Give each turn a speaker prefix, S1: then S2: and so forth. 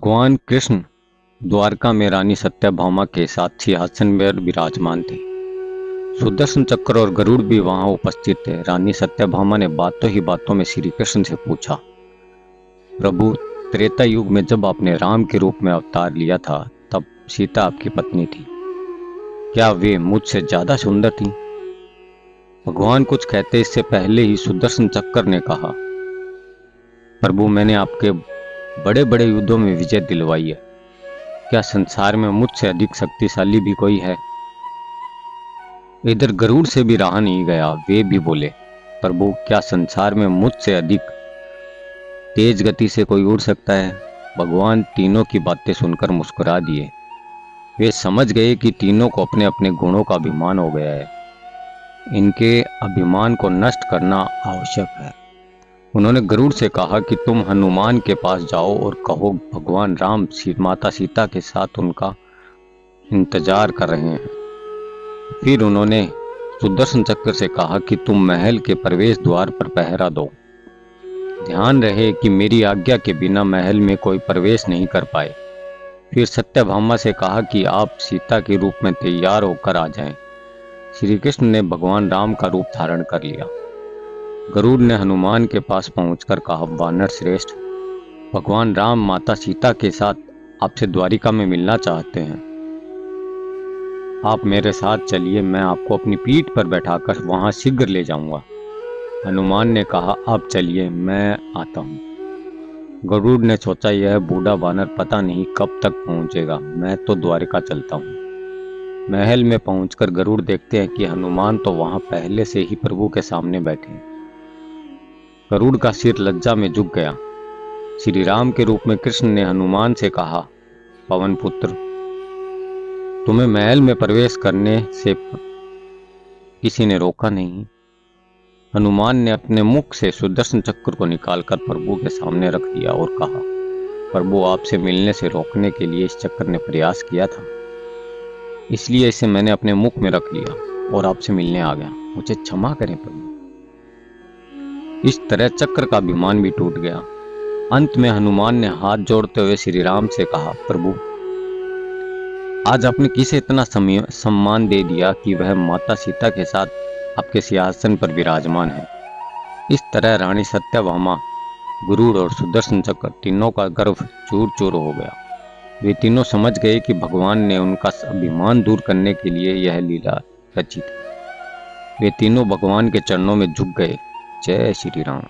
S1: भगवान कृष्ण द्वारका में रानी सत्यभामा के साथ सिंहासन पर विराजमान थे। सुदर्शन चक्र और गरुड़ भी वहां उपस्थित थे। रानी सत्यभामा ने बातों ही बातों में श्री कृष्ण से पूछा, प्रभु, त्रेता युग में जब आपने राम के रूप में अवतार लिया था तब सीता आपकी पत्नी थी। क्या वे मुझसे ज्यादा सुंदर थी? भगवान कुछ कहते इससे पहले ही सुदर्शन चक्र ने कहा, प्रभु, मैंने आपके बड़े बड़े युद्धों में विजय दिलवाई है। क्या संसार में मुझसे अधिक शक्तिशाली भी कोई है? इधर गरुड़ से भी रहा नहीं गया। वे भी बोले, प्रभु, क्या संसार में मुझसे अधिक तेज गति से कोई उड़ सकता है? भगवान तीनों की बातें सुनकर मुस्कुरा दिए। वे समझ गए कि तीनों को अपने अपने गुणों का अभिमान हो गया है। इनके अभिमान को नष्ट करना आवश्यक है। उन्होंने गरुड़ से कहा कि तुम हनुमान के पास जाओ और कहो भगवान राम माता सीता के साथ उनका इंतजार कर रहे हैं। फिर उन्होंने सुदर्शन चक्र से कहा कि तुम महल के प्रवेश द्वार पर पहरा दो। ध्यान रहे कि मेरी आज्ञा के बिना महल में कोई प्रवेश नहीं कर पाए। फिर सत्यभामा से कहा कि आप सीता के रूप में तैयार होकर आ जाएं। श्री कृष्ण ने भगवान राम का रूप धारण कर लिया। गरुड़ ने हनुमान के पास पहुंचकर कहा, वानर श्रेष्ठ, भगवान राम माता सीता के साथ आपसे द्वारिका में मिलना चाहते हैं। आप मेरे साथ चलिए, मैं आपको अपनी पीठ पर बैठाकर वहां शीघ्र ले जाऊंगा। हनुमान ने कहा, आप चलिए, मैं आता हूं। गरुड़ ने सोचा, यह बूढ़ा वानर पता नहीं कब तक पहुंचेगा, मैं तो द्वारिका चलता हूं। महल में पहुंचकर गरुड़ देखते हैं कि हनुमान तो वहां पहले से ही प्रभु के सामने बैठे हैं। गरुड़ का सिर लज्जा में झुक गया। श्री राम के रूप में कृष्ण ने हनुमान से कहा, पवन पुत्र, तुम्हें महल में प्रवेश करने से किसी ने रोका नहीं। हनुमान ने अपने मुख से सुदर्शन चक्र को निकालकर प्रभु के सामने रख दिया और कहा, प्रभु, आपसे मिलने से रोकने के लिए इस चक्र ने प्रयास किया था, इसलिए इसे मैंने अपने मुख में रख लिया और आपसे मिलने आ गया। मुझे क्षमा करें प्रभु। इस तरह चक्र का अभिमान भी टूट गया। अंत में हनुमान ने हाथ जोड़ते हुए श्री राम से कहा, प्रभु, आज आपने किसे इतना सम्मान दे दिया कि वह माता सीता के साथ आपके सिंहासन पर विराजमान है। इस तरह रानी सत्यभामा, गरुड़ और सुदर्शन चक्र तीनों का गर्व चूर चूर हो गया। वे तीनों समझ गए कि भगवान ने उनका अभिमान दूर करने के लिए यह लीला रची थी। वे तीनों भगवान के चरणों में झुक गए। जय श्री राम।